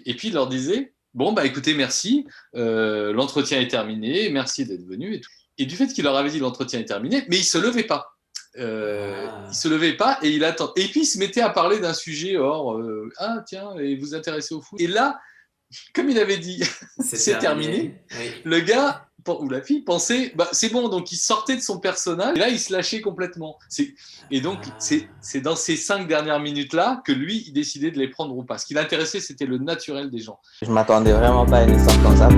Et puis il leur disait, bon, bah écoutez, merci, l'entretien est terminé, merci d'être venu. Et du fait qu'il leur avait dit l'entretien est terminé, mais il ne se levait pas. Il se levait pas et il attend. Et puis il se mettait à parler d'un sujet hors, ah tiens, et vous intéressez au foot. Et là, comme il avait dit, c'est terminé, Oui. le gars ou la fille pensait, bah, c'est bon, donc il sortait de son personnage, et là il se lâchait complètement. Et donc c'est dans ces 5 dernières minutes-là que lui, il décidait de les prendre ou pas. Ce qui l'intéressait, c'était le naturel des gens. Je m'attendais vraiment pas à une histoire comme ça.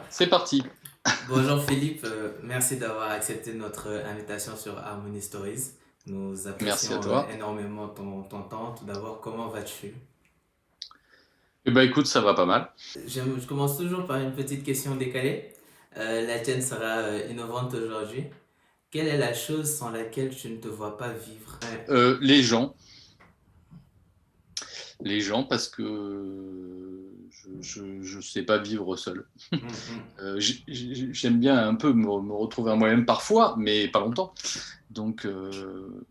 C'est parti. Bonjour Philippe, merci d'avoir accepté notre invitation sur Harmony Stories. Nous Merci à apprécions toi. énormément ton temps. Tout d'abord, comment vas-tu? Eh ben écoute, ça va pas mal. Je commence toujours par une petite question décalée. La tienne sera innovante aujourd'hui. Quelle est la chose sans laquelle tu ne te vois pas vivre? Les gens. Les gens, parce que je sais pas vivre seul. J'aime bien un peu me retrouver à moi-même parfois, mais pas longtemps. Donc,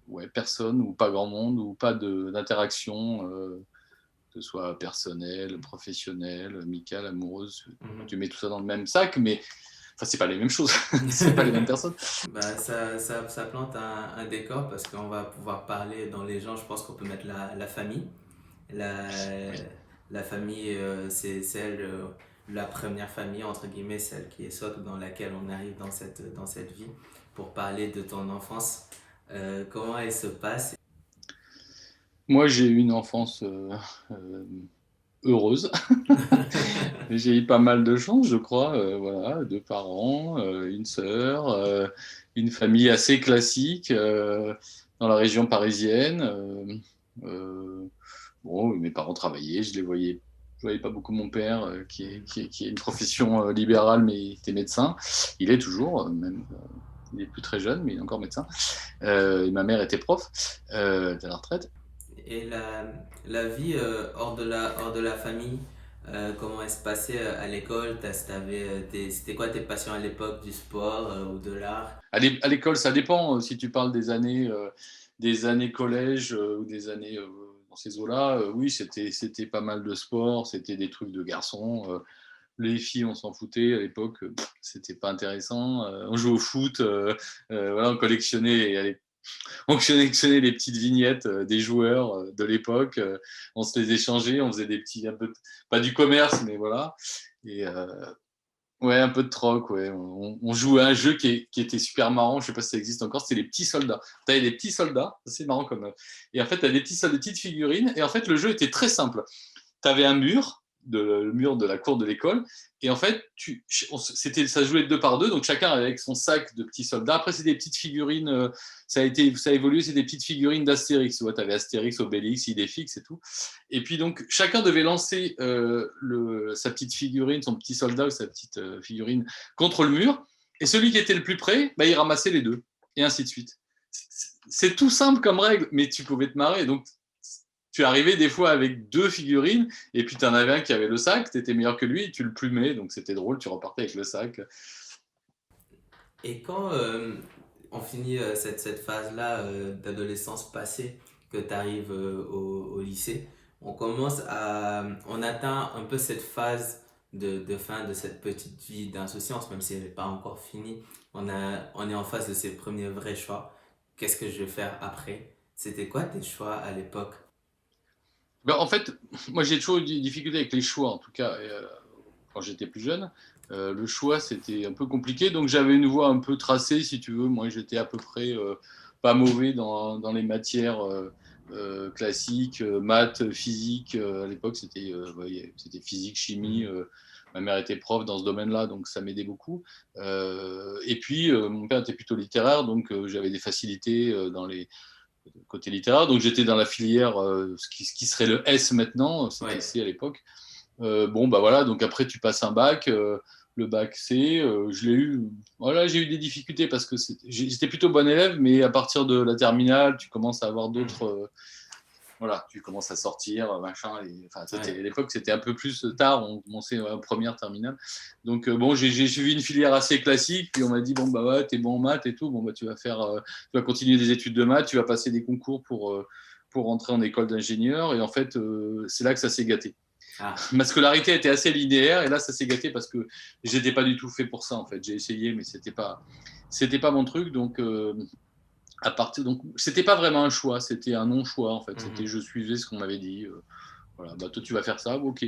ouais, personne ou pas grand monde ou pas d'interaction, que ce soit personnelle, professionnelle, amicale, amoureuse. Tu mets tout ça dans le même sac, mais enfin, c'est pas les mêmes choses. C'est pas les mêmes personnes. Bah, ça plante un décor parce qu'on va pouvoir parler dans les gens. Je pense qu'on peut mettre la famille. La, Oui. la famille, c'est celle, la première famille, entre guillemets, celle qui est socle dans laquelle on arrive dans cette vie. Pour parler de ton enfance, comment elle se passe? Moi, j'ai eu une enfance heureuse. J'ai eu pas mal de chance, je crois. Voilà, 2 parents, une sœur, une famille assez classique dans la région parisienne. Bon, mes parents travaillaient, je les voyais. Je voyais pas beaucoup mon père, qui a une profession libérale, mais il était médecin. Il est toujours, même. Il est plus très jeune, mais il est encore médecin. Et ma mère était prof, à la retraite. Et la vie hors de la famille, comment elle se passait à l'école? C'était quoi tes passions à l'époque, du sport ou de l'art? À l'école, ça dépend. Si tu parles des années collège ou des années dans ces eaux-là, oui, c'était pas mal de sport, c'était des trucs de garçons. Les filles, on s'en foutait à l'époque, c'était pas intéressant. On jouait au foot, voilà, on collectionnait les petites vignettes des joueurs de l'époque. On se les échangeait, on faisait des petits, un peu, pas du commerce, mais voilà. Et ouais, un peu de troc, ouais. On jouait à un jeu qui était super marrant, je sais pas si ça existe encore, c'était les petits soldats. Tu avais des petits soldats, c'est marrant comme. Et en fait, tu as des petites figurines, et en fait, le jeu était très simple. Tu avais un mur, le mur de la cour de l'école, et en fait, ça jouait 2 par 2, donc chacun avec son sac de petits soldats. Après, c'est des petites figurines, ça a évolué, c'est des petites figurines d'Astérix. Tu vois, avais Astérix, Obélix, Idéfix et tout. Et puis donc, chacun devait lancer sa petite figurine, son petit soldat ou sa petite figurine contre le mur, et celui qui était le plus près, bah, il ramassait les deux, et ainsi de suite. C'est tout simple comme règle, mais tu pouvais te marrer. Donc, tu arrivais des fois avec 2 figurines, et puis tu en avais un qui avait le sac, tu étais meilleur que lui, tu le plumais, donc c'était drôle, tu repartais avec le sac. Et quand on finit cette phase-là d'adolescence passée, que tu arrives au lycée, on atteint un peu cette phase de fin de cette petite vie d'insouciance, même si elle n'est pas encore finie. On est en face de ses premiers vrais choix. Qu'est-ce que je vais faire après? C'était quoi tes choix à l'époque? Ben, en fait, moi j'ai toujours eu des difficultés avec les choix, en tout cas quand j'étais plus jeune. Le choix, c'était un peu compliqué, donc j'avais une voie un peu tracée, si tu veux. Moi, j'étais à peu près pas mauvais dans les matières classiques, maths, physique. À l'époque, ouais, c'était physique, chimie. Ma mère était prof dans ce domaine-là, donc ça m'aidait beaucoup. Et puis, mon père était plutôt littéraire, donc j'avais des facilités dans les côté littéraire. Donc j'étais dans la filière, ce qui serait le S maintenant, c'était Ouais. C à l'époque. Bon, bah voilà, donc après tu passes un bac, le bac C, je l'ai eu. Voilà, j'ai eu des difficultés parce que j'étais plutôt bon élève, mais à partir de la terminale, tu commences à avoir d'autres. voilà, tu commences à sortir, machin. À Ouais. l'époque, c'était un peu plus tard, on commençait en première terminale. Donc, bon, j'ai suivi une filière assez classique, puis on m'a dit, bon, bah ouais, t'es bon en maths et tout, bon, bah tu vas continuer des études de maths, tu vas passer des concours pour rentrer en école d'ingénieur. Et en fait, c'est là que ça s'est gâté. Ah, Ma scolarité était assez linéaire, et là, ça s'est gâté parce que j'étais pas du tout fait pour ça, en fait. J'ai essayé, mais c'était pas mon truc, donc. Donc, c'était pas vraiment un choix, c'était un non-choix en fait. C'était je suivais ce qu'on m'avait dit. Voilà, bah toi tu vas faire ça, ok.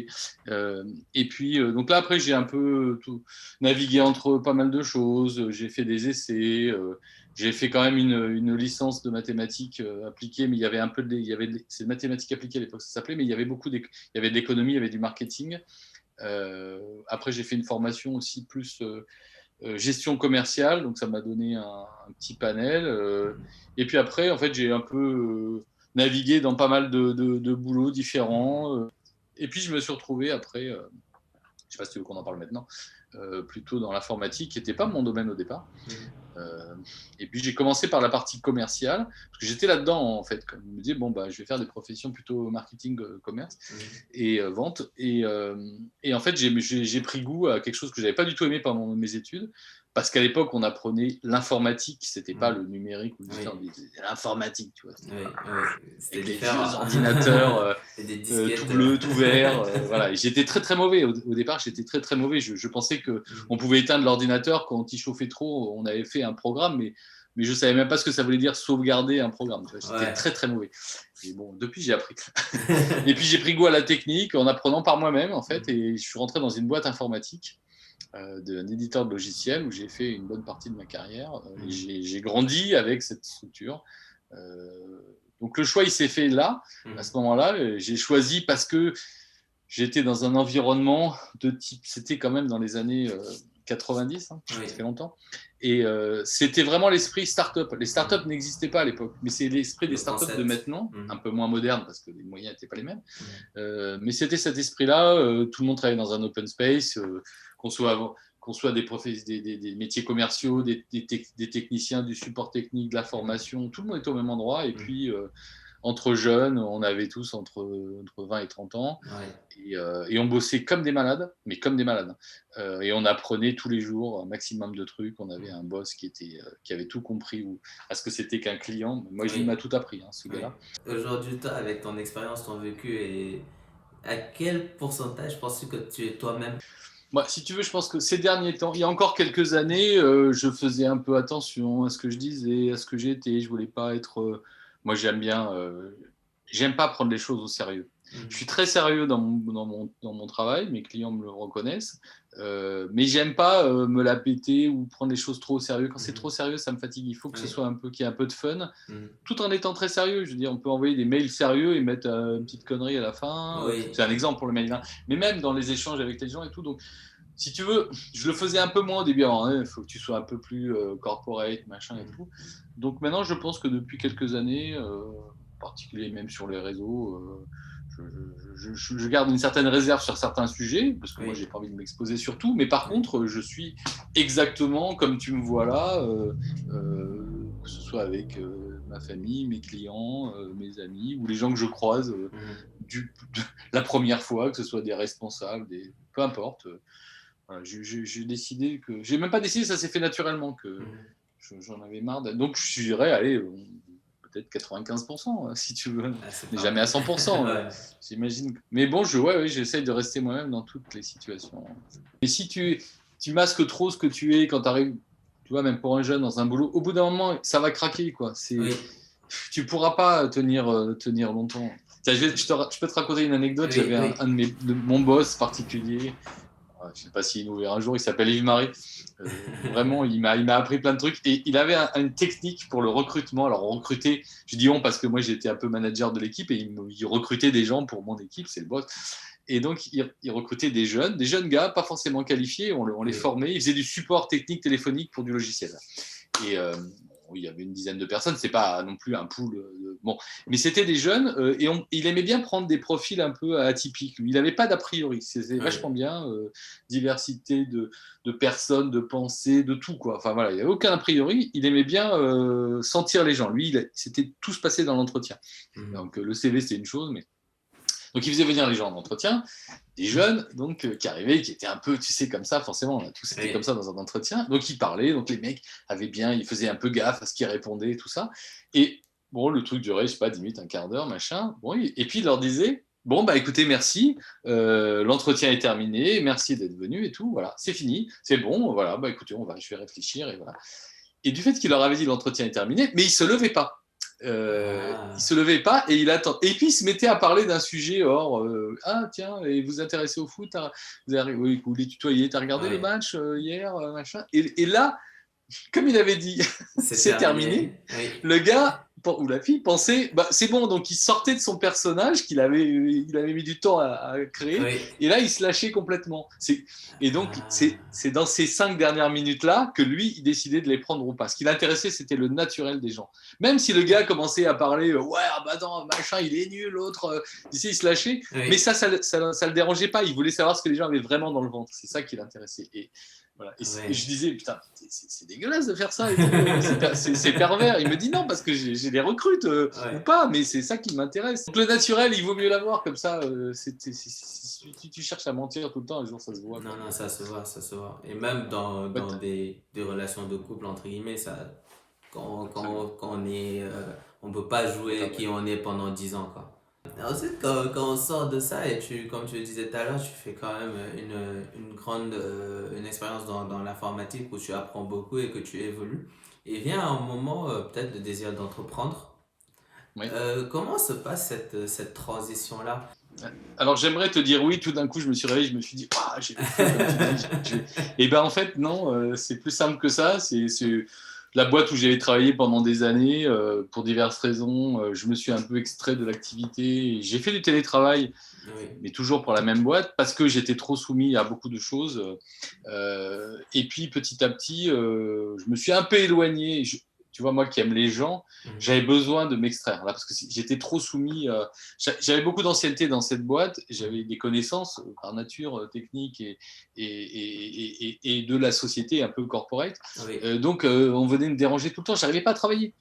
Et puis donc là après j'ai un peu navigué entre pas mal de choses. J'ai fait des essais. J'ai fait quand même une licence de mathématiques appliquées, mais il y avait un peu c'est mathématiques appliquées à l'époque ça s'appelait, mais il y avait il y avait de l'économie, il y avait du marketing. Après j'ai fait une formation aussi plus gestion commerciale, donc ça m'a donné un petit panel. Et puis après, en fait, j'ai un peu navigué dans pas mal de boulots différents. Et puis je me suis retrouvé après, je ne sais pas si tu veux qu'on en parle maintenant, plutôt dans l'informatique, qui n'était pas mon domaine au départ. Et puis j'ai commencé par la partie commerciale, parce que j'étais là-dedans en fait. Comme je me disais, bon, bah, je vais faire des professions plutôt marketing, commerce et vente. Et en fait, j'ai pris goût à quelque chose que je n'avais pas du tout aimé pendant mes études, parce qu'à l'époque, on apprenait l'informatique, c'était pas le numérique ou le digital, c'était l'informatique, tu vois. C'était Avec les différent. vieux ordinateurs Des tout disquettes. bleu, tout vert. Voilà. Et j'étais très très mauvais. Au départ, j'étais très très mauvais. Je pensais qu'on pouvait éteindre l'ordinateur quand il chauffait trop. On avait fait un programme, mais je ne savais même pas ce que ça voulait dire sauvegarder un programme. J'étais très très mauvais. Et bon, depuis, j'ai appris. Et puis, j'ai pris goût à la technique en apprenant par moi-même, en fait. Et je suis rentré dans une boîte informatique d'un éditeur de logiciels où j'ai fait une bonne partie de ma carrière. J'ai grandi avec cette structure. Donc le choix, il s'est fait là, à ce moment-là. J'ai choisi parce que j'étais dans un environnement de type, c'était quand même dans les années 90, hein, ça fait longtemps. Et c'était vraiment l'esprit start-up. Les start-up n'existaient pas à l'époque, mais c'est l'esprit des start-up de maintenant, un peu moins moderne parce que les moyens n'étaient pas les mêmes. Mais c'était cet esprit-là. Tout le monde travaillait dans un open space, qu'on soit des métiers commerciaux, des techniciens, du support technique, de la formation, tout le monde était au même endroit. Et puis, entre jeunes, on avait tous entre 20 et 30 ans. Et on bossait comme des malades, mais comme des malades. Et on apprenait tous les jours un maximum de trucs. On avait un boss qui avait tout compris à ce que c'était qu'un client. Moi, il m'a tout appris, hein, ce gars-là. Aujourd'hui, toi, avec ton expérience, ton vécu, et à quel pourcentage penses-tu que tu es toi-même? Moi, si tu veux, je pense que ces derniers temps, il y a encore quelques années, je faisais un peu attention à ce que je disais, à ce que j'étais. Je voulais pas être. Moi, j'aime pas prendre les choses au sérieux. Je suis très sérieux dans mon travail, mes clients me le reconnaissent, mais j'aime pas me la péter ou prendre les choses trop au sérieux. Quand c'est trop sérieux, ça me fatigue. Il faut que ce soit qu'il y ait un peu de fun, tout en étant très sérieux. Je veux dire, on peut envoyer des mails sérieux et mettre une petite connerie à la fin. C'est un exemple pour le mail, hein. Mais même dans les échanges avec les gens et tout. Donc, si tu veux, je le faisais un peu moins au début. Il faut que tu sois un peu plus corporate, machin et tout. Donc maintenant, je pense que depuis quelques années, en particulier même sur les réseaux, je garde une certaine réserve sur certains sujets, parce que moi, j'ai pas envie de m'exposer sur tout. Mais par contre, je suis exactement comme tu me vois là, que ce soit avec ma famille, mes clients, mes amis, ou les gens que je croise la première fois, que ce soit des responsables, peu importe. Voilà, j'ai décidé que. J'ai même pas décidé, ça s'est fait naturellement que j'en avais marre. Donc je dirais, allez, peut-être 95%, si tu veux. Mais jamais à 100%, j'imagine. Mais bon, j'essaye de rester moi-même dans toutes les situations. Et si tu masques trop ce que tu es quand tu arrives, tu vois, même pour un jeune dans un boulot, au bout d'un moment, ça va craquer, quoi. Tu pourras pas tenir longtemps. Tiens, je peux te raconter une anecdote. J'avais un de mon boss particulier. Je ne sais pas s'il nous verra un jour, il s'appelle Yves-Marie. Vraiment, il m'a appris plein de trucs. Et il avait une technique pour le recrutement. Alors, on recrutait, je dis on parce que moi, j'étais un peu manager de l'équipe et il recrutait des gens pour mon équipe, c'est le boss. Et donc, il recrutait des jeunes gars, pas forcément qualifiés, on les formait. Ils faisaient du support technique téléphonique pour du logiciel. Et il y avait une dizaine de personnes, c'est pas non plus un pool. Bon, mais c'était des jeunes et il aimait bien prendre des profils un peu atypiques. Lui, il n'avait pas d'a priori, c'était vachement Oui. bien, diversité de personnes, de pensées, de tout quoi. Enfin voilà, il n'y avait aucun a priori. Il aimait bien sentir les gens. Lui, c'était tout se passait dans l'entretien. Mhm. Donc le CV c'était une chose, mais donc il faisait venir les gens en entretien, des jeunes donc qui arrivaient, qui étaient un peu, tu sais, comme ça, forcément, on a tous été comme Oui. ça dans un entretien. Donc ils parlaient, donc les mecs avaient bien, ils faisaient un peu gaffe à ce qu'ils répondaient et tout ça. Et bon, le truc durait, je sais pas, 10 minutes, un quart d'heure, machin. Bon, et puis il leur disait, bon, bah écoutez, merci, l'entretien est terminé, merci d'être venu et tout, voilà, c'est fini, c'est bon, voilà, bah écoutez, je vais réfléchir et voilà. Et du fait qu'il leur avait dit l'entretien est terminé, mais il se levait pas. Il se Ah, levait pas et il attend. Et puis il se mettait à parler d'un sujet hors. Ah tiens, et vous vous intéressez au foot, oui, vous les tutoyez, t'as regardé le oui. match hier, machin. Et là, comme il avait dit, C'est c'est terminé, terminé. Oui. le gars ou la fille pensait, bah, c'est bon, donc il sortait de son personnage il avait mis du temps à créer, Oui. et là il se lâchait complètement. Et donc Ah, c'est dans ces 5 dernières minutes-là que lui, il décidait de les prendre ou pas. Ce qui l'intéressait, c'était le naturel des gens. Même si le gars commençait à parler, ouais, ah bah non, machin, il est nul, l'autre, ici il se lâchait, mais oui. ça le dérangeait pas, il voulait savoir ce que les gens avaient vraiment dans le ventre, c'est ça qui l'intéressait. Et voilà. Et je Oui. disais, putain, c'est dégueulasse de faire ça et tout, c'est pervers. Il me dit non, parce que j'ai des recrutes ou Ouais. pas, mais c'est ça qui m'intéresse. Donc le naturel, il vaut mieux l'avoir comme ça. Si tu cherches à mentir tout le temps, un jour ça se voit. Non, Quoi. non, ça se voit, ça se voit. Et même Ouais, dans des relations de couple, entre guillemets, ça, absolument. quand on est, on peut pas C'est jouer pas vrai. qui on est pendant 10 ans, quoi. Et ensuite, quand on sort de ça, et comme tu le disais tout à l'heure, tu fais quand même une grande une expérience dans l'informatique où tu apprends beaucoup et que tu évolues. Et vient un moment, peut-être, de désir d'entreprendre. Oui. Comment se passe cette transition-là? Alors j'aimerais te dire oui, tout d'un coup je me suis réveillé, je me suis dit, ah, j'ai le feu, comme tu dis. Et ben en fait, non, c'est plus simple que ça. C'est la boîte où j'avais travaillé pendant des années, pour diverses raisons. Je me suis un peu extrait de l'activité. J'ai fait du télétravail, Oui, mais toujours pour la même boîte, parce que j'étais trop soumis à beaucoup de choses. Et puis petit à petit, je me suis un peu éloigné. Tu vois, moi qui aime les gens, mhm, j'avais besoin de m'extraire là, parce que j'étais trop soumis. J'avais beaucoup d'ancienneté dans cette boîte, j'avais mhm. des connaissances par nature techniques et de la société un peu corporate. Oui, Donc on venait me déranger tout le temps, j'arrivais pas à travailler.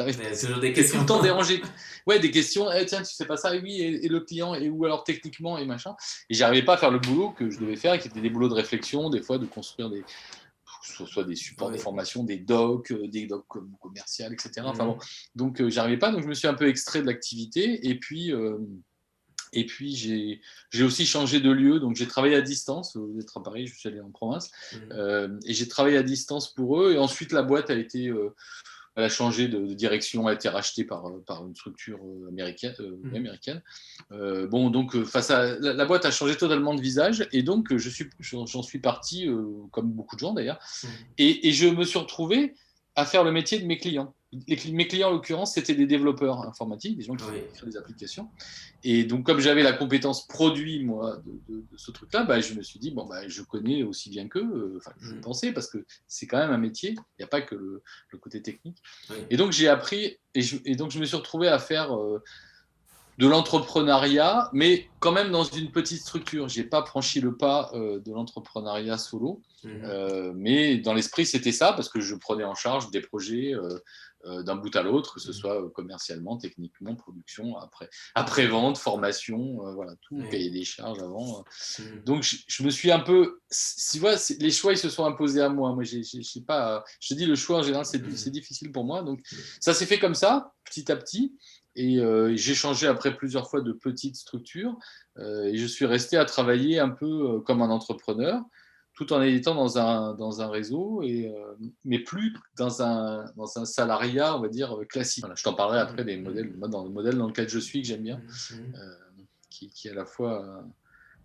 mais toujours des J'étais tout questions. le temps dérangé. Ouais, des questions. Eh, tiens, tu sais pas ça, oui, et le client, et où alors techniquement, et machin. Et j'arrivais pas à faire le boulot que je devais faire, qui était des boulots de réflexion, des fois de construire soit des supports Oui. d'information, des docs commerciales, etc. Enfin bon, Mhm. donc j'arrivais pas, donc je me suis un peu extrait de l'activité, et puis j'ai aussi changé de lieu, donc j'ai travaillé à distance. Vous êtes à Paris, je suis allé en province, Mhm. et j'ai travaillé à distance pour eux, et ensuite la boîte elle a changé de direction, a été rachetée par une structure américaine. Mhm. Américaine. Bon, donc face à la boîte a changé totalement de visage, et donc j'en suis parti, comme beaucoup de gens d'ailleurs, Mhm. et je me suis retrouvé à faire le métier de mes clients. Mes clients, en l'occurrence, c'était des développeurs informatiques, des gens qui Oui. créent des applications. Et donc, comme j'avais la compétence produit, moi, de ce truc-là, bah, je me suis dit, bon, bah, je connais aussi bien qu'eux, enfin, je le Mhm. pensais, parce que c'est quand même un métier, il n'y a pas que le côté technique. Oui. Et donc, j'ai appris, et donc, je me suis retrouvé à faire de l'entrepreneuriat, mais quand même dans une petite structure. Je n'ai pas franchi le pas de l'entrepreneuriat solo, Mhm. mais dans l'esprit, c'était ça, parce que je prenais en charge des projets d'un bout à l'autre, que ce Mhm. soit commercialement, techniquement, production, après-vente, formation, voilà, tout, Oui. cahier des charges avant. Mhm. Donc, je me suis un peu. Tu vois, les choix, ils se sont imposés à moi. Moi, j'ai pas. Je te dis, le choix, en général, c'est Mhm. difficile pour moi. Donc, Mhm. ça s'est fait comme ça, petit à petit. Et j'ai changé après plusieurs fois de petites structures. Et je suis resté à travailler un peu comme un entrepreneur, tout en étant dans un réseau, mais plus dans un salariat, on va dire, classique. Voilà, je t'en parlerai après des modèles, Mhm. moi, dans le modèle dans lequel je suis, que j'aime bien, Mhm. euh, qui est à la fois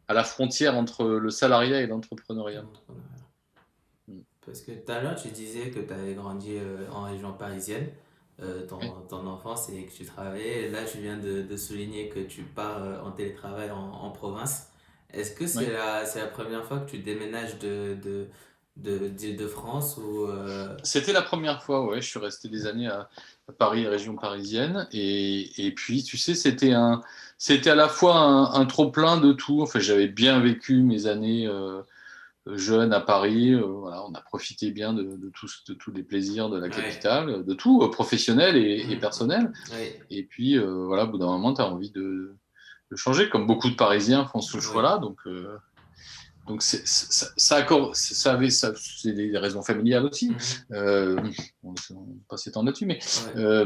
à la frontière entre le salariat et l'entrepreneuriat. Mhm. Mm. Parce que tout à l'heure, tu disais que tu avais grandi en région parisienne, Ouais. ton enfance et que tu travaillais. Et là, tu viens de souligner que tu pars en télétravail en province. Est-ce que Ouais. c'est la première fois que tu déménages d'Île-de-France ou C'était la première fois, ouais. Je suis resté des années à Paris, région parisienne. Et puis, tu sais, c'était à la fois un trop-plein de tout. Enfin, j'avais bien vécu mes années jeunes à Paris. Voilà, on a profité bien de tous les plaisirs de la ouais. capitale, de tout, professionnel et Mhm. personnel. Oui, Et puis, voilà, au bout d'un moment, tu as envie de changer, comme beaucoup de Parisiens font ce oui. choix-là. Donc c'est des raisons familiales aussi. Mhm. On va pas s'étendre là-dessus, mais Ouais.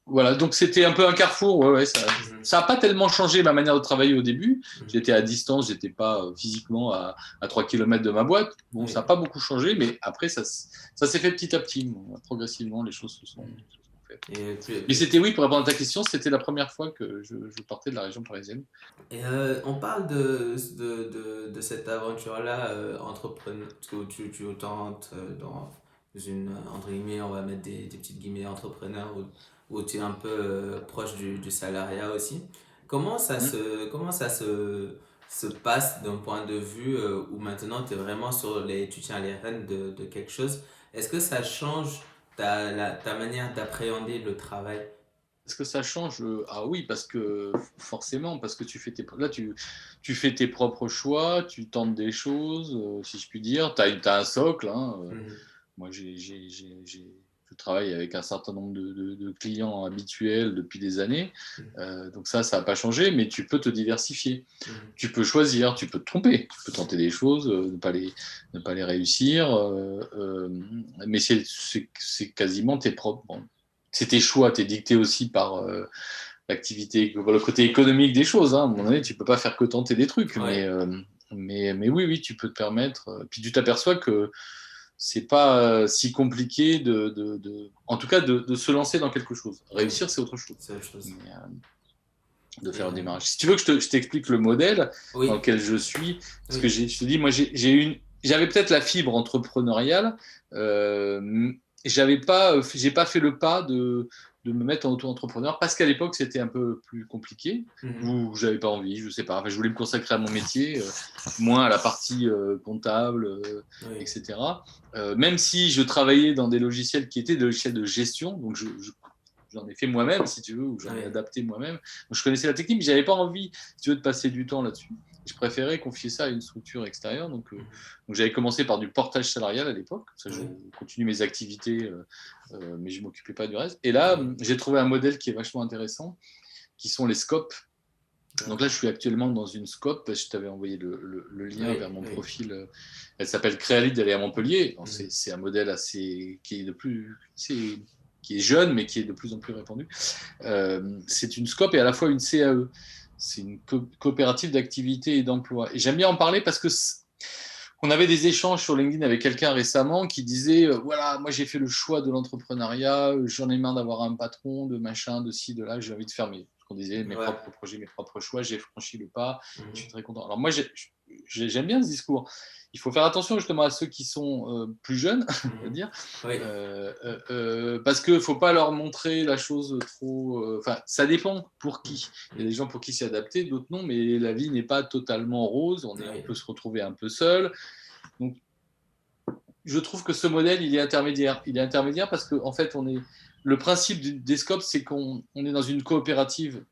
voilà. Donc c'était un peu un carrefour. Ouais, ouais, Mhm. ça a pas tellement changé ma manière de travailler au début. Mhm. J'étais à distance, j'étais pas physiquement à 3 km de ma boîte. Bon, ça n'a Oui. pas beaucoup changé, mais après ça s'est fait petit à petit. Bon, progressivement, les choses Mhm. se sont faites. Et, Mais c'était, oui, pour répondre à ta question, c'était la première fois que je partais de la région parisienne. on parle de cette aventure-là entrepreneur, où tu tentes dans une, entre guillemets, on va mettre des petites guillemets entrepreneur, où tu es un peu proche du salariat aussi. Hmm. Comment ça se passe d'un point de vue où maintenant tu es vraiment tu tiens les rênes de quelque chose? Est-ce que ça change ta manière d'appréhender le travail? Est-ce que ça change? Ah oui, parce que forcément, parce que tu fais tes propres choix, tu tentes des choses, si je puis dire. Tu as un socle, hein. Mhm. Moi, je travaille avec un certain nombre de clients habituels depuis des années. Mhm. Donc ça n'a pas changé, mais tu peux te diversifier. Mhm. Tu peux choisir, tu peux te tromper, tu peux tenter des choses, ne pas les réussir. Mais c'est quasiment tes propres. Bon, c'est tes choix, tu es dicté aussi par l'activité, le côté économique des choses. Hein. À un moment donné, Mhm. tu peux pas faire que tenter des trucs, Ouais. mais oui, oui, tu peux te permettre. Puis tu t'aperçois que c'est pas si compliqué en tout cas, de se lancer dans quelque chose. Oui, Réussir, c'est autre chose. c'est autre chose. Mais, de Et, faire un démarrage. Si tu veux que je t'explique le modèle dans oui, lequel je suis, parce que oui. je te dis, moi, j'avais peut-être la fibre entrepreneuriale, j'ai pas fait le pas de me mettre en auto-entrepreneur parce qu'à l'époque, c'était un peu plus compliqué Mhm. ou j'avais pas envie, je sais pas. Enfin, je voulais me consacrer à mon métier, moins à la partie comptable, Oui. etc. Même si je travaillais dans des logiciels qui étaient des logiciels de gestion, donc j'en ai fait moi-même, si tu veux, ou j'en ai Oui. adapté moi-même. Donc, je connaissais la technique, mais j'avais pas envie, si tu veux, de passer du temps là-dessus. Je préférais confier ça à une structure extérieure. Mhm. Donc j'avais commencé par du portage salarial à l'époque. Ça, je Oui. continue mes activités, mais je m'occupais pas du reste. Et là, Oui. j'ai trouvé un modèle qui est vachement intéressant, qui sont les scopes. Donc là, je D'accord. suis actuellement dans une scope. Je t'avais envoyé le lien vers Oui. mon Oui. profil. Elle s'appelle Créalide, elle est à Montpellier. Mhm. C'est un modèle qui est jeune, mais qui est de plus en plus répandu. C'est une SCOP et à la fois une CAE. C'est une coopérative d'activité et d'emploi. Et j'aime bien en parler parce que on avait des échanges sur LinkedIn avec quelqu'un récemment qui disait voilà, moi j'ai fait le choix de l'entrepreneuriat, j'en ai marre d'avoir un patron, de machin, de ci, de là, j'ai envie de faire ce qu'on disait, mes Ouais. propres projets, mes propres choix, j'ai franchi le pas, je suis Mhm. très content. Alors moi j'aime bien ce discours. Il faut faire attention justement à ceux qui sont plus jeunes, on va Mhm. dire, Oui. parce qu'il ne faut pas leur montrer la chose trop. Enfin, ça dépend pour qui. Il y a des Mhm. gens pour qui c'est adapté, d'autres non, mais la vie n'est pas totalement rose. On Oui. peut se retrouver un peu seul. Donc, je trouve que ce modèle, il est intermédiaire. Il est intermédiaire parce que, en fait, le principe des scopes, c'est qu'on est dans une coopérative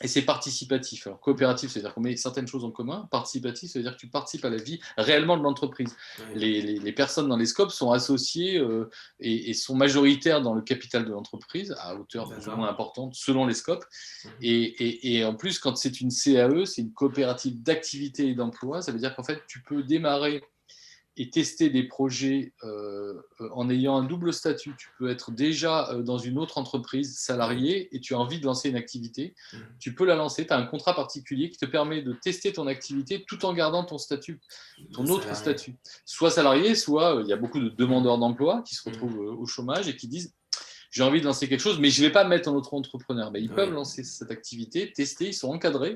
et c'est participatif. Alors, coopératif, c'est-à-dire qu'on met certaines choses en commun. Participatif, c'est-à-dire que tu participes à la vie réellement de l'entreprise. Oui. Les personnes dans les scopes sont associées et sont majoritaires dans le capital de l'entreprise, à hauteur plus ou D'accord. moins importante, selon les scopes. Mhm. Et en plus, quand c'est une CAE, c'est une coopérative d'activité et d'emploi. Ça veut dire qu'en fait, tu peux démarrer et tester des projets en ayant un double statut. Tu peux être déjà dans une autre entreprise Oui. salariée et tu as envie de lancer une activité. Mhm. Tu peux la lancer, tu as un contrat particulier qui te permet de tester ton activité tout en gardant ton statut, De ton autre salarié. statut. Soit salarié, soit il y a beaucoup de demandeurs Mhm. d'emploi qui se Mhm. retrouvent au chômage et qui disent j'ai envie de lancer quelque chose, mais je ne vais pas me mettre en auto-entrepreneur. Mais ils peuvent Oui. lancer cette activité, tester, ils sont encadrés.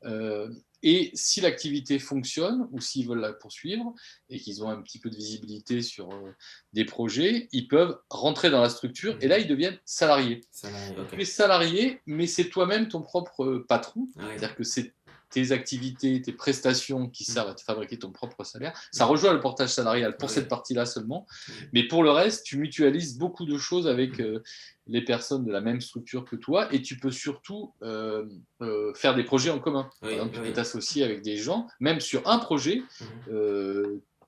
Euh, et si l'activité fonctionne ou s'ils veulent la poursuivre et qu'ils ont un petit peu de visibilité sur des projets, ils peuvent rentrer dans la structure et là, Mhm. ils deviennent salariés. Salarié. Donc, Ok. tu es salarié, mais c'est toi-même ton propre patron. Oui. C'est-à-dire que tes activités, tes prestations qui servent à te fabriquer ton propre salaire. Ça rejoint le portage salarial pour cette partie-là seulement. Mais pour le reste, tu mutualises beaucoup de choses avec les personnes de la même structure que toi et tu peux surtout faire des projets en commun. Par exemple, tu peux t'associer avec des gens, même sur un projet.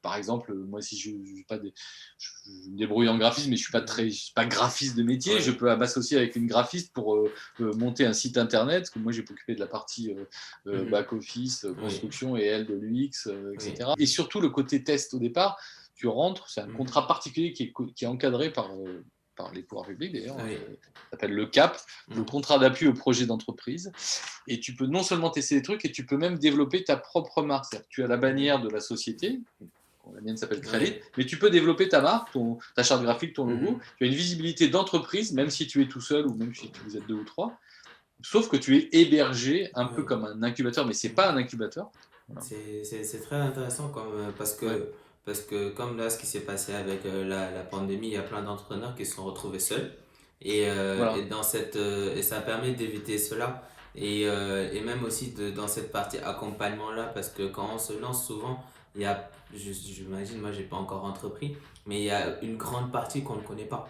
Par exemple, moi, si je me débrouille en graphisme, mais je ne suis pas graphiste de métier, je peux m'associer avec une graphiste pour monter un site internet, parce que moi, j'ai occupé de la partie back-office, construction et elle de l'UX, etc. Et surtout, le côté test au départ, tu rentres, c'est un contrat particulier qui est encadré par les pouvoirs publics d'ailleurs, ça s'appelle le CAP, le contrat d'appui au projet d'entreprise. Et tu peux non seulement tester des trucs, et tu peux même développer ta propre marque. C'est-à-dire que tu as la bannière de la société, la mienne s'appelle Créalit, mais tu peux développer ta marque, ta charte graphique, ton logo. Tu as une visibilité d'entreprise, même si tu es tout seul ou même si vous êtes 2 ou 3. Sauf que tu es hébergé un peu comme un incubateur, mais ce n'est pas un incubateur. Voilà. C'est très intéressant parce que comme là, ce qui s'est passé avec la pandémie, il y a plein d'entrepreneurs qui se sont retrouvés seuls. Et ça permet d'éviter cela. Et même aussi dans cette partie accompagnement-là, parce que quand on se lance souvent, il y a, j'imagine, moi, j'ai pas encore entrepris, mais il y a une grande partie qu'on ne connaît pas.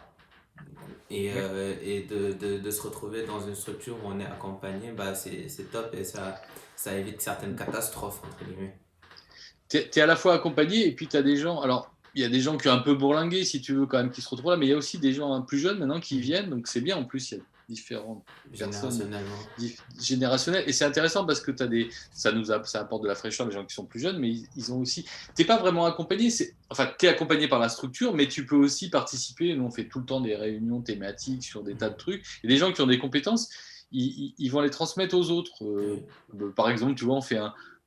Et de se retrouver dans une structure où on est accompagné, c'est top et ça évite certaines catastrophes, entre guillemets. Tu es à la fois accompagné et puis tu as des gens. Alors, il y a des gens qui ont un peu bourlingué, si tu veux, quand même, qui se retrouvent là, mais il y a aussi des gens plus jeunes maintenant qui viennent, donc c'est bien. En plus, il y a différentes personnes générationnelles. Et c'est intéressant parce que ça apporte de la fraîcheur, les gens qui sont plus jeunes, mais ils ont aussi. Tu n'es pas vraiment accompagné, enfin, tu es accompagné par la structure, mais tu peux aussi participer. Nous, on fait tout le temps des réunions thématiques sur des tas de trucs. Et des gens qui ont des compétences, ils vont les transmettre aux autres. Par exemple, tu vois,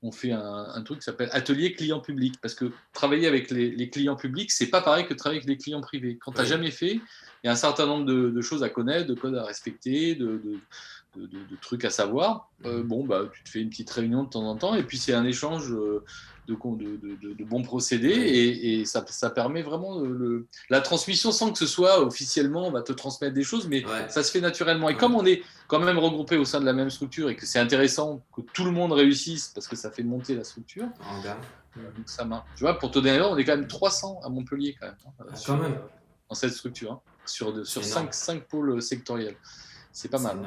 on fait un truc qui s'appelle atelier client public, parce que travailler avec les clients publics, c'est pas pareil que travailler avec les clients privés. Quand tu n'as jamais fait, il y a un certain nombre de choses à connaître, de codes à respecter, de trucs à savoir. Tu te fais une petite réunion de temps en temps, et puis c'est un échange de bons procédés, et ça permet vraiment la transmission sans que ce soit officiellement, on va te transmettre des choses, mais ça se fait naturellement. Et comme on est quand même regroupé au sein de la même structure et que c'est intéressant que tout le monde réussisse parce que ça fait monter la structure, donc ça marche. Tu vois, pour te donner, on est quand même 300 à Montpellier quand même, dans cette structure, sur 5 pôles sectoriels. C'est pas mal.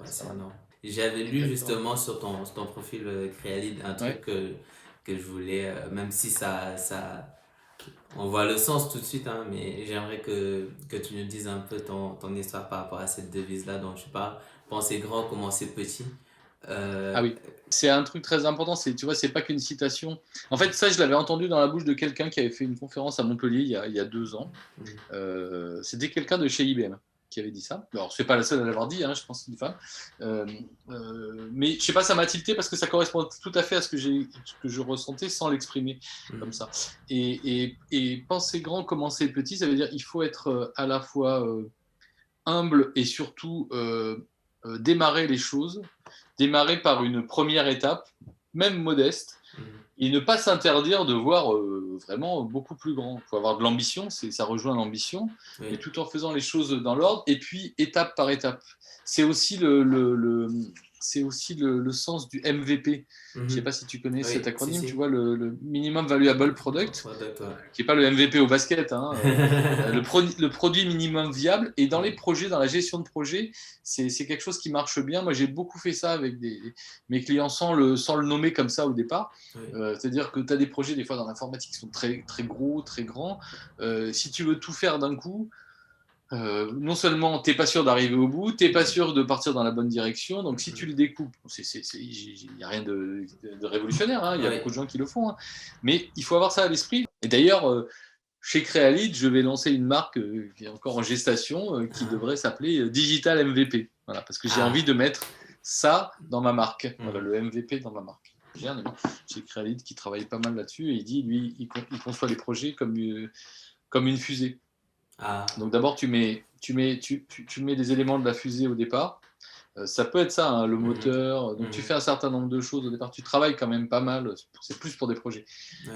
C'est énorme. J'avais lu justement sur ton profil Créalit un truc que je voulais, même si on voit le sens tout de suite, hein, mais j'aimerais que tu nous dises un peu ton histoire par rapport à cette devise-là dont tu parles. Penser grand, commencer petit. Ah oui, c'est un truc très important. Tu vois, c'est pas qu'une citation. En fait, ça, je l'avais entendu dans la bouche de quelqu'un qui avait fait une conférence à Montpellier il y a 2 ans. C'était quelqu'un de chez IBM qui avait dit ça. Alors, c'est pas la seule à l'avoir dit, hein, je pense que c'est une femme. Mais je sais pas, ça m'a tilté parce que ça correspond tout à fait à ce que je ressentais sans l'exprimer comme ça. Et penser grand, commencer petit, ça veut dire il faut être à la fois humble et surtout démarrer les choses, démarrer par une première étape, même modeste, et ne pas s'interdire de voir vraiment beaucoup plus grand. Il faut avoir de l'ambition, ça rejoint l'ambition, mais tout en faisant les choses dans l'ordre, et puis étape par étape. C'est aussi le sens du MVP. Je ne sais pas si tu connais cet acronyme, tu vois, le Minimum Valuable Product, qui n'est pas le MVP au basket, hein, le produit minimum viable. Et dans les projets, dans la gestion de projet, c'est quelque chose qui marche bien. Moi, j'ai beaucoup fait ça avec mes clients sans le nommer comme ça au départ. C'est-à-dire que tu as des projets, des fois, dans l'informatique qui sont très, très gros, très grands. Si tu veux tout faire d'un coup, non seulement tu n'es pas sûr d'arriver au bout, tu n'es pas sûr de partir dans la bonne direction, donc si tu le découpes, il n'y a rien de révolutionnaire, hein, il y a beaucoup de gens qui le font, hein, mais il faut avoir ça à l'esprit. Et d'ailleurs, chez Créalit, je vais lancer une marque qui est encore en gestation, qui devrait s'appeler Digital MVP, voilà, parce que j'ai envie de mettre ça dans ma marque, voilà, le MVP dans ma marque. J'ai un ami chez Créalit qui travaille pas mal là-dessus, et il dit, lui, il conçoit les projets comme une fusée. Donc d'abord tu mets des éléments de la fusée au départ. Ça peut être ça, hein, le moteur. Donc tu fais un certain nombre de choses au départ. Tu travailles quand même pas mal. C'est plus pour des projets.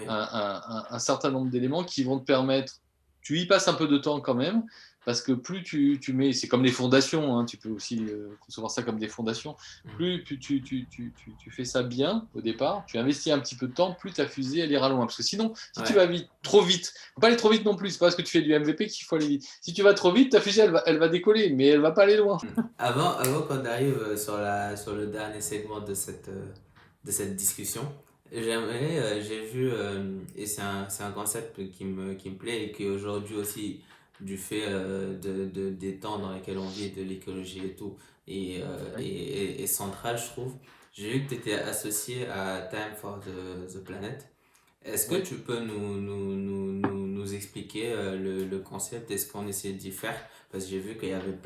Un certain nombre d'éléments qui vont te permettre. Tu y passes un peu de temps quand même, parce que plus tu mets, c'est comme les fondations, hein, tu peux aussi concevoir ça comme des fondations, plus tu fais ça bien au départ, tu investis un petit peu de temps, plus ta fusée elle ira loin. Parce que sinon, si tu vas vite, trop vite, faut pas aller trop vite non plus, c'est pas parce que tu fais du MVP qu'il faut aller vite. Si tu vas trop vite, ta fusée elle va décoller, mais elle va pas aller loin. Avant qu'on arrive sur le dernier segment de cette discussion, j'ai vu, et c'est un concept qui me plaît et qui aujourd'hui aussi, du fait des temps dans lesquels on vit, de l'écologie et tout, est central, je trouve. J'ai vu que tu étais associé à Time for the Planet. Est-ce que Oui. tu peux nous expliquer le concept et ce qu'on essaie d'y faire? Parce que j'ai vu qu'il y avait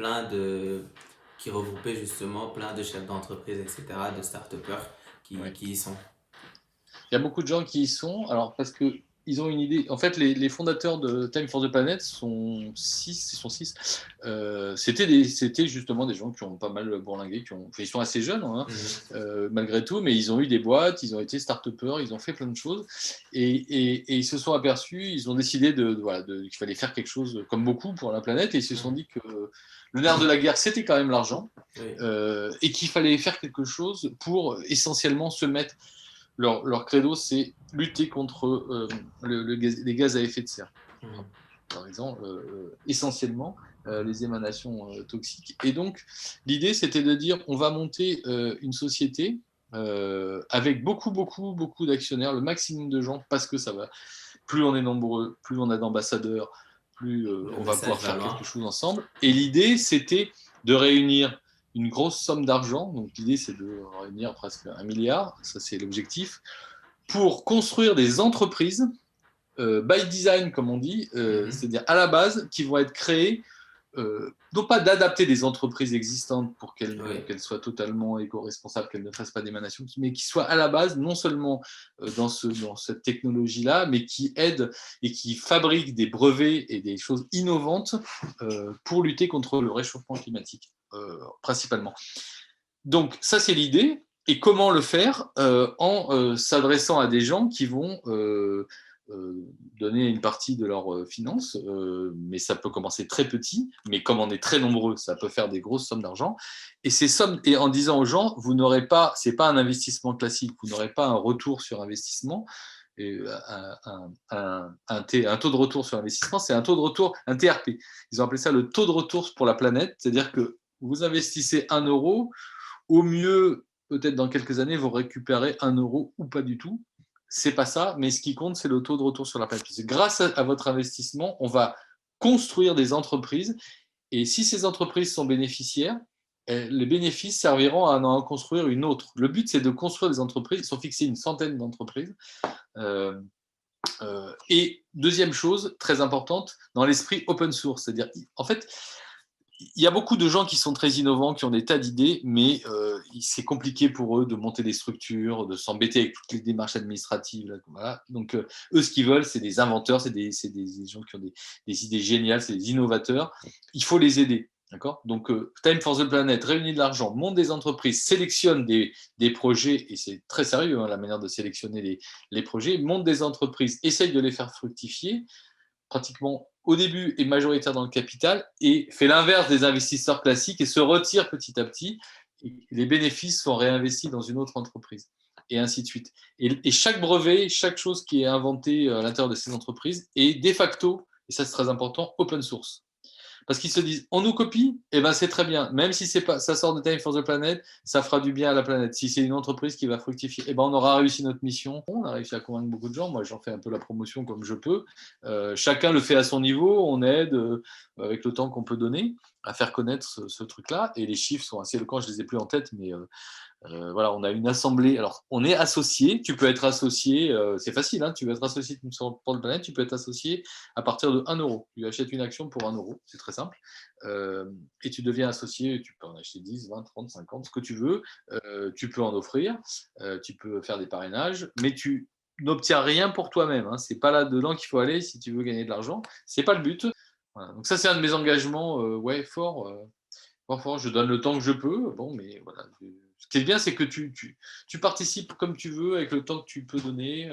qui regroupaient justement plein de chefs d'entreprise, etc., de start-upers qui y sont. Il y a beaucoup de gens qui y sont, alors parce que ils ont une idée. En fait, les fondateurs de Time for the Planet sont six. C'était justement des gens qui ont pas mal bourlingué, ils sont assez jeunes, hein, malgré tout, mais ils ont eu des boîtes, ils ont été start-upers, ils ont fait plein de choses, et ils se sont aperçus, ils ont décidé qu'il fallait faire quelque chose, comme beaucoup, pour la planète, et ils se sont dit que le nerf de la guerre, c'était quand même l'argent, et qu'il fallait faire quelque chose pour essentiellement se mettre. Leur credo, c'est lutter contre les gaz à effet de serre. Par exemple, essentiellement, les émanations toxiques. Et donc, l'idée, c'était de dire, on va monter une société avec beaucoup d'actionnaires, le maximum de gens, parce que ça va. Plus on est nombreux, plus on a d'ambassadeurs, plus on va pouvoir faire quelque chose ensemble. Et l'idée, c'était de réunir une grosse somme d'argent. Donc l'idée, c'est de réunir presque 1 milliard, ça c'est l'objectif, pour construire des entreprises by design, comme on dit, c'est-à-dire à la base, qui vont être créées, non pas d'adapter des entreprises existantes pour qu'elles soient totalement éco-responsables, qu'elles ne fassent pas d'émanation, mais qui soient à la base non seulement dans cette technologie-là, mais qui aident et qui fabriquent des brevets et des choses innovantes pour lutter contre le réchauffement climatique, principalement. Donc ça, c'est l'idée. Et comment le faire en s'adressant à des gens qui vont donner une partie de leurs finances, mais ça peut commencer très petit, mais comme on est très nombreux, ça peut faire des grosses sommes d'argent. Et ces sommes, et en disant aux gens, vous n'aurez pas, c'est pas un investissement classique, vous n'aurez pas un retour sur investissement, et un taux de retour sur investissement, c'est un taux de retour, un TRP. Ils ont appelé ça le taux de retour pour la planète, c'est-à-dire que vous investissez 1 euro, au mieux, peut-être dans quelques années, vous récupérez 1 euro ou pas du tout. C'est pas ça, mais ce qui compte, c'est le taux de retour sur la planète. Grâce à votre investissement, on va construire des entreprises, et si ces entreprises sont bénéficiaires, les bénéfices serviront à en construire une autre. Le but, c'est de construire des entreprises. Ils sont fixés une centaine d'entreprises. Et deuxième chose très importante, dans l'esprit open source, c'est-à-dire, en fait, il y a beaucoup de gens qui sont très innovants, qui ont des tas d'idées, mais c'est compliqué pour eux de monter des structures, de s'embêter avec toutes les démarches administratives. Là, voilà. Donc, eux, ce qu'ils veulent, c'est des inventeurs, c'est des gens qui ont des idées géniales, c'est des innovateurs. Il faut les aider. D'accord. Donc, Time for the Planet réunit de l'argent, monte des entreprises, sélectionne des projets, et c'est très sérieux la manière de sélectionner les projets, monte des entreprises, essaye de les faire fructifier, pratiquement au début est majoritaire dans le capital et fait l'inverse des investisseurs classiques et se retire petit à petit. Et les bénéfices sont réinvestis dans une autre entreprise et ainsi de suite. Et chaque brevet, chaque chose qui est inventée à l'intérieur de ces entreprises est de facto, et ça c'est très important, open source. Parce qu'ils se disent, on nous copie, et ben c'est très bien. Même si ça sort de Time for the Planet, ça fera du bien à la planète. Si c'est une entreprise qui va fructifier, et ben on aura réussi notre mission. On a réussi à convaincre beaucoup de gens. Moi, j'en fais un peu la promotion comme je peux. Chacun le fait à son niveau. On aide avec le temps qu'on peut donner à faire connaître ce truc-là. Et les chiffres sont assez éloquents. Je les ai plus en tête, mais voilà, on a une assemblée. Alors, on est associé. Tu peux être associé. C'est facile. Hein, tu veux être associé sur le planète. Tu peux être associé à partir de 1 euro. Tu achètes une action pour 1 euro. C'est très simple. Et tu deviens associé. Tu peux en acheter 10, 20, 30, 50, ce que tu veux. Tu peux en offrir. Tu peux faire des parrainages. Mais tu n'obtiens rien pour toi-même. Hein. C'est pas là-dedans qu'il faut aller si tu veux gagner de l'argent. C'est pas le but. Voilà. Donc, ça, c'est un de mes engagements fort. Fort. Je donne le temps que je peux. Bon, mais voilà. Ce qui est bien, c'est que tu participes comme tu veux, avec le temps que tu peux donner.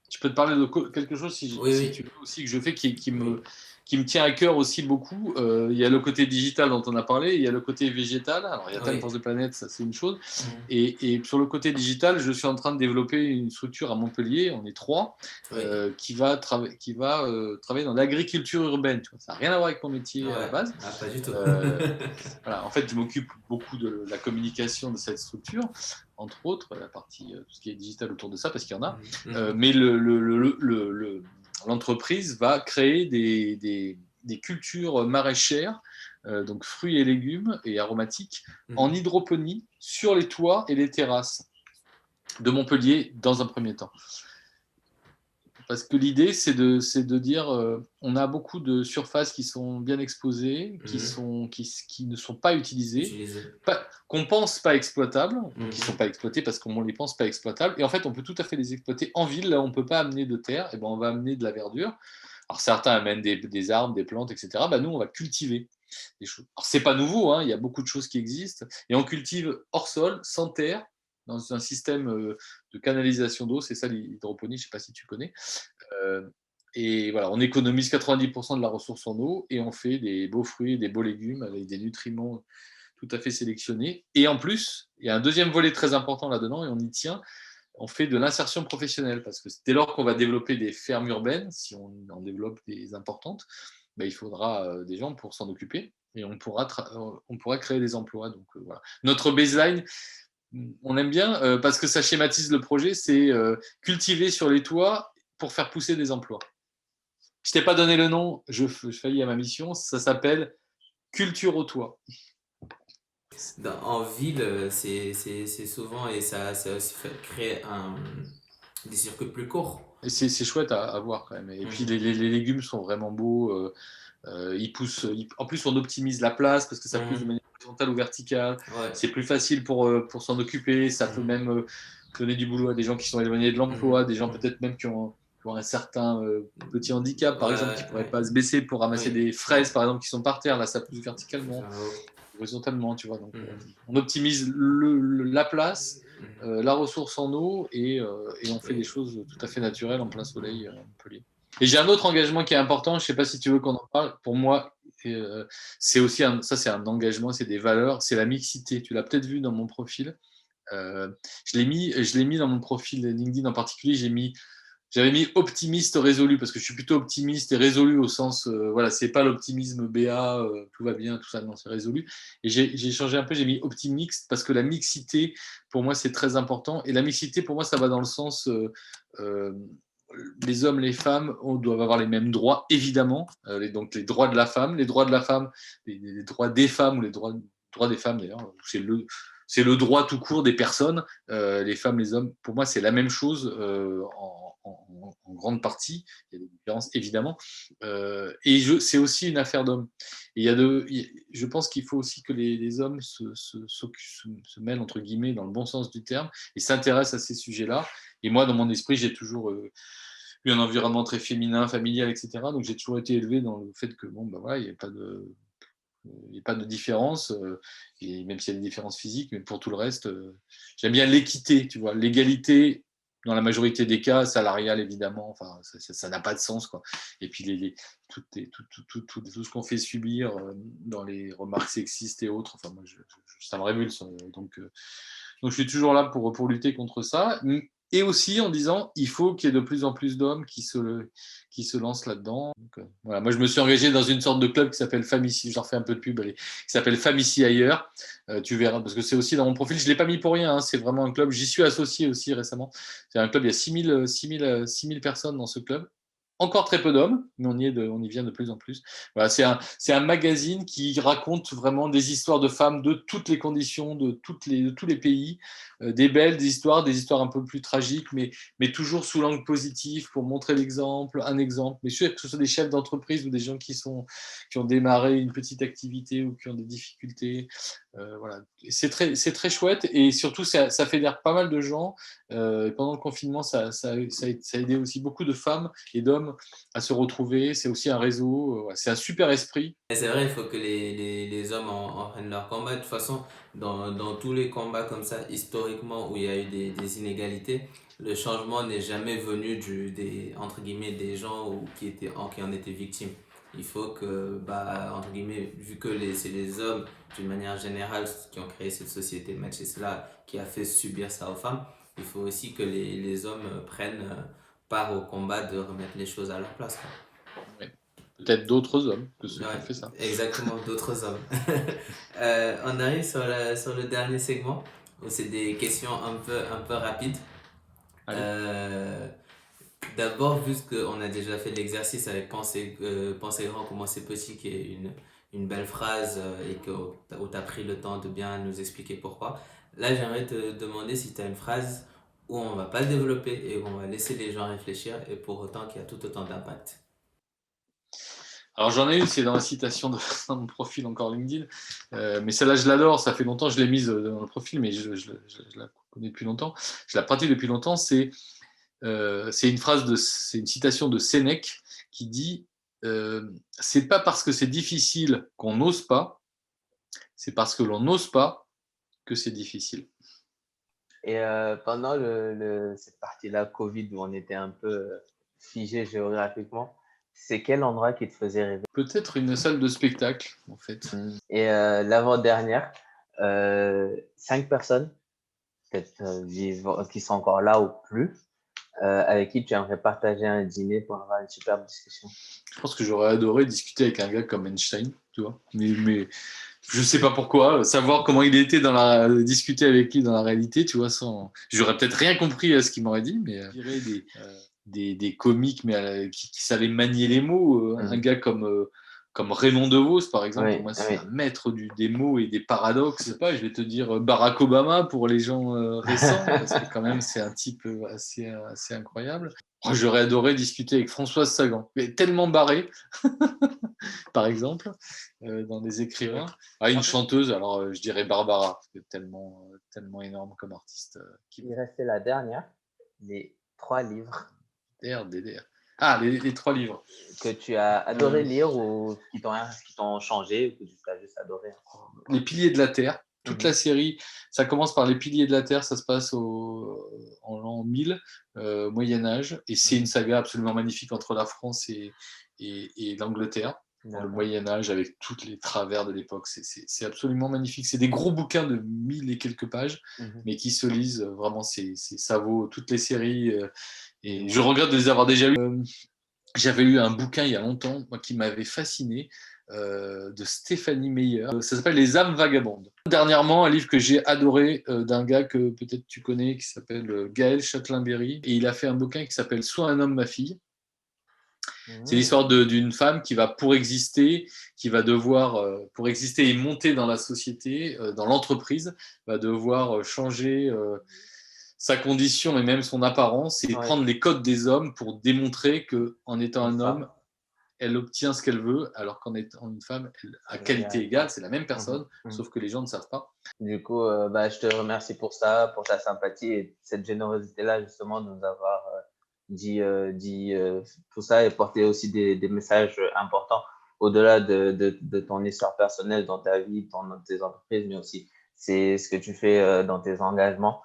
Tu peux te parler de quelque chose si Oui. tu veux aussi que je fais qui qui me tient à cœur aussi beaucoup. Il y a le côté digital dont on a parlé, il y a le côté végétal. Alors, il y a Time Oui. for the Planet, ça c'est une chose. Mhm. Et sur le côté digital, je suis en train de développer une structure à Montpellier, on est 3, Oui. qui va travailler dans l'agriculture urbaine. Tu vois, ça n'a rien à voir avec mon métier à la Ouais. base. Ah, pas du tout. Voilà, en fait, je m'occupe beaucoup de la communication de cette structure, entre autres, la partie, tout ce qui est digital autour de ça, parce qu'il y en a. Mhm. Mais l'entreprise va créer des cultures maraîchères, donc fruits et légumes et aromatiques, en Mhm. hydroponie sur les toits et les terrasses de Montpellier dans un premier temps. Parce que l'idée, c'est de dire, on a beaucoup de surfaces qui sont bien exposées, Mhm. qui ne sont pas utilisées, Utiliser. qu'on pense pas exploitables, donc qui ne sont Mhm. pas exploitées parce qu'on les pense pas exploitables. Et en fait, on peut tout à fait les exploiter en ville, là où on ne peut pas amener de terre, et ben on va amener de la verdure. Alors certains amènent des arbres, des plantes, etc. Ben, nous, on va cultiver des choses. Alors c'est pas nouveau, hein, il y a beaucoup de choses qui existent, et on cultive hors sol, sans terre, dans un système de canalisation d'eau, c'est ça l'hydroponie, je ne sais pas si tu connais. Euh, et voilà, on économise 90% de la ressource en eau et on fait des beaux fruits et des beaux légumes avec des nutriments tout à fait sélectionnés. Et en plus, il y a un deuxième volet très important là-dedans et on y tient, on fait de l'insertion professionnelle parce que dès lors qu'on va développer des fermes urbaines, si on en développe des importantes, ben, il faudra des gens pour s'en occuper et on pourra créer des emplois. Donc voilà. Notre baseline, on aime bien parce que ça schématise le projet, c'est cultiver sur les toits pour faire pousser des emplois. Je t'ai pas donné le nom, je faillis à ma mission, ça s'appelle Culture au toit. En ville, c'est souvent, et ça aussi fait créer des circuits plus courts. Et c'est chouette à voir quand même. Et puis Mhm. les légumes sont vraiment beaux. Ils poussent, en plus, on optimise la place parce que ça pousse de Mhm. manière horizontale ou verticale. Ouais. C'est plus facile pour s'en occuper. Ça peut Mhm. même donner du boulot à des gens qui sont éloignés de Mhm. l'emploi, des gens Mhm. peut-être même qui ont un certain petit handicap, par exemple, qui ne Ouais, pourraient ouais. pas se baisser pour ramasser Oui. des Ouais. fraises, par exemple, qui sont par terre. Là, ça pousse Plus verticalement, en haut. horizontalement, tu vois. Donc, Mhm. on optimise la place, Mhm. la ressource en eau et on fait des Oui. choses tout à fait naturelles en plein soleil à Montpellier. Et j'ai un autre engagement qui est important, je ne sais pas si tu veux qu'on en parle, pour moi, c'est aussi ça c'est un engagement, c'est des valeurs, c'est la mixité. Tu l'as peut-être vu dans mon profil. Euh, je l'ai mis dans mon profil LinkedIn en particulier, j'avais mis optimiste résolu parce que je suis plutôt optimiste et résolu au sens, voilà, c'est pas l'optimisme BA, tout va bien, tout ça, non, c'est résolu. Et j'ai changé un peu, j'ai mis optimiste parce que la mixité, pour moi, c'est très important. Et la mixité, pour moi, ça va dans le sens, euh, les hommes, les femmes doivent avoir les mêmes droits, évidemment. Donc les droits de la femme, les droits des femmes ou droits des femmes d'ailleurs, c'est le droit tout court des personnes, les femmes, les hommes. Pour moi, c'est la même chose en grande partie. Il y a des différences évidemment, et c'est aussi une affaire d'hommes. Et je pense qu'il faut aussi que les hommes se mêlent entre guillemets dans le bon sens du terme et s'intéressent à ces sujets-là. Et moi, dans mon esprit, j'ai toujours eu un environnement très féminin, familial, etc. Donc j'ai toujours été élevé dans le fait que bon, bah voilà, il n'y a pas de différence, et même s'il y a des différences physiques, mais pour tout le reste, j'aime bien l'équité, tu vois, l'égalité dans la majorité des cas, salariale évidemment, enfin, ça n'a pas de sens, quoi. Et puis tout ce qu'on fait subir dans les remarques sexistes et autres, enfin, moi, ça me révulse. Donc je suis toujours là pour lutter contre ça. Et aussi en disant, il faut qu'il y ait de plus en plus d'hommes qui se lancent là-dedans. Donc, voilà. Moi, je me suis engagé dans une sorte de club qui s'appelle Femmes ici, je leur fais un peu de pub, allez, qui s'appelle Femmes ici ailleurs. Tu verras, parce que c'est aussi dans mon profil, je ne l'ai pas mis pour rien, hein, c'est vraiment un club, j'y suis associé aussi récemment. C'est un club, il y a 6 000 personnes dans ce club. Encore très peu d'hommes, mais on y vient de plus en plus. Voilà, c'est un magazine qui raconte vraiment des histoires de femmes de toutes les conditions, de tous les pays, des belles, des histoires un peu plus tragiques, mais toujours sous l'angle positif pour montrer l'exemple, un exemple. Mais sûr que ce soit des chefs d'entreprise ou des gens qui ont démarré une petite activité ou qui ont des difficultés. Voilà. C'est très chouette et surtout ça fédère pas mal de gens. Pendant le confinement, ça a aidé aussi beaucoup de femmes et d'hommes à se retrouver. C'est aussi un réseau. Ouais, c'est un super esprit. Et c'est vrai, il faut que les hommes en prennent leur combat. De toute façon, dans tous les combats comme ça, historiquement, où il y a eu des inégalités, le changement n'est jamais venu entre guillemets, des gens qui en étaient victimes. il faut que, entre guillemets, vu que c'est les hommes, d'une manière générale, qui ont créé cette société machiste-là, qui a fait subir ça aux femmes, il faut aussi que les hommes prennent part au combat de remettre les choses à leur place, quoi. Ouais. Peut-être d'autres hommes que ceux qui ont Ouais, fait ça. exactement, d'autres hommes. On arrive sur le dernier segment, où c'est des questions un peu rapides. Allez. Euh, D'abord, vu qu'on a déjà fait l'exercice avec penser grand, commencer petit, qui est une belle phrase et où tu as pris le temps de bien nous expliquer pourquoi. Là, j'aimerais te demander si tu as une phrase où on va pas le développer et où on va laisser les gens réfléchir et pour autant qu'il y a tout autant d'impact. Alors j'en ai une, c'est dans la citation dans mon profil encore LinkedIn, mais celle-là je l'adore, ça fait longtemps que je l'ai mise dans le profil, mais je la connais depuis longtemps, je la pratique depuis longtemps, c'est c'est une citation de Sénèque qui dit c'est pas parce que c'est difficile qu'on n'ose pas, c'est parce que l'on n'ose pas que c'est difficile. Et pendant cette partie-là, Covid, où on était un peu figé géographiquement, c'est quel endroit qui te faisait rêver? Peut-être une salle de spectacle, en fait. Et l'avant-dernière, 5 personnes, peut-être qui sont encore là ou plus, avec qui tu aimerais partager un dîner pour avoir une superbe discussion. Je pense que j'aurais adoré discuter avec un gars comme Einstein, tu vois. Mais je sais pas pourquoi, savoir comment il était discuter avec lui dans la réalité, tu vois, j'aurais peut-être rien compris à ce qu'il m'aurait dit, mais je dirais des comiques, mais qui savaient manier les mots. Un gars comme Raymond DeVos, par exemple, pour moi, c'est un maître des mots et des paradoxes. Je sais pas, je vais te dire Barack Obama pour les gens récents, parce que quand même, c'est un type assez incroyable. J'aurais adoré discuter avec Françoise Sagan, mais tellement barré, par exemple, dans des écrivains. Une chanteuse, alors je dirais Barbara, parce que tellement énorme comme artiste. Il restait la dernière, les 3 livres. DDR. Les 3 livres. Que tu as adoré lire ou qui t'ont changé, ou que tu as juste adoré. Les Piliers de la Terre. Toute la série, ça commence par Les Piliers de la Terre, ça se passe en l'an 1000, Moyen-Âge, et c'est une saga absolument magnifique entre la France et l'Angleterre, dans le Moyen-Âge, avec tous les travers de l'époque. C'est absolument magnifique. C'est des gros bouquins de 1000 et quelques pages, mais qui se lisent vraiment. Ça vaut toutes les séries, et je regrette de les avoir déjà lues. J'avais lu un bouquin il y a longtemps, moi, qui m'avait fasciné, de Stéphanie Meyer. Ça s'appelle Les âmes vagabondes. Dernièrement, un livre que j'ai adoré d'un gars que peut-être tu connais, qui s'appelle Gaël Châtelain-Berry. Et il a fait un bouquin qui s'appelle Sois un homme, ma fille. C'est l'histoire d'une femme qui va, pour exister et monter dans la société, dans l'entreprise, va devoir changer sa condition et même son apparence et prendre les codes des hommes pour démontrer qu'en étant un homme, elle obtient ce qu'elle veut, alors qu'en étant une femme, elle a qualité égale, c'est la même personne, sauf que les gens ne savent pas. Du coup, je te remercie pour ça, pour ta sympathie et cette générosité-là, justement, de nous avoir dit tout ça et porté aussi des messages importants au-delà de ton histoire personnelle dans ta vie, dans tes entreprises, mais aussi c'est ce que tu fais dans tes engagements.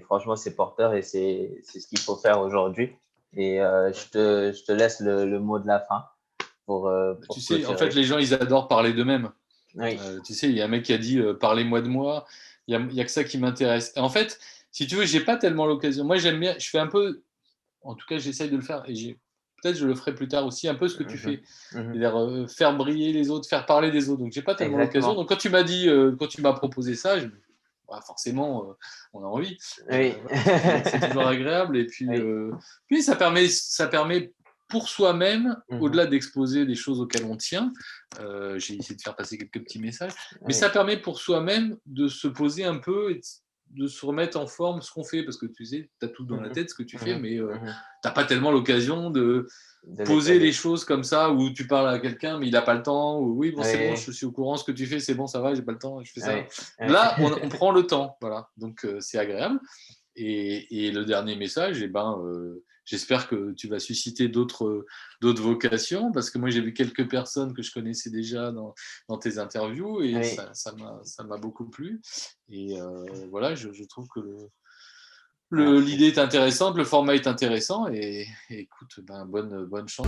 Franchement, c'est porteur et c'est ce qu'il faut faire aujourd'hui. Et je te laisse le mot de la fin pour tu sais, en fait, les gens, ils adorent parler d'eux-mêmes. Oui. Tu sais, il y a un mec qui a dit parlez-moi de moi. Il y a que ça qui m'intéresse. Et en fait, si tu veux, j'ai pas tellement l'occasion. Moi, j'aime bien. Je fais un peu. En tout cas, j'essaye de le faire. Et peut-être je le ferai plus tard aussi. Un peu ce que tu fais, c'est-à-dire faire briller les autres, faire parler des autres. Donc, j'ai pas tellement l'occasion. Donc, quand tu m'as proposé ça, forcément, on a envie. Oui. C'est toujours agréable. Et puis, puis ça permet pour soi-même, au-delà d'exposer des choses auxquelles on tient, j'ai essayé de faire passer quelques petits messages, mais ça permet pour soi-même de se poser un peu et de se remettre en forme ce qu'on fait, parce que tu sais, tu as tout dans la tête ce que tu fais, mais tu n'as pas tellement l'occasion de poser les choses comme ça, où tu parles à quelqu'un, mais il n'a pas le temps, ou oui, bon, c'est bon, je suis au courant, ce que tu fais, c'est bon, ça va, j'ai pas le temps, je fais ça. Là, on prend le temps, voilà, donc c'est agréable. Et le dernier message, j'espère que tu vas susciter d'autres vocations, parce que moi j'ai vu quelques personnes que je connaissais déjà dans tes interviews et ça m'a beaucoup plu. Et voilà, je trouve que l'idée est intéressante, le format est intéressant et écoute, bonne chance.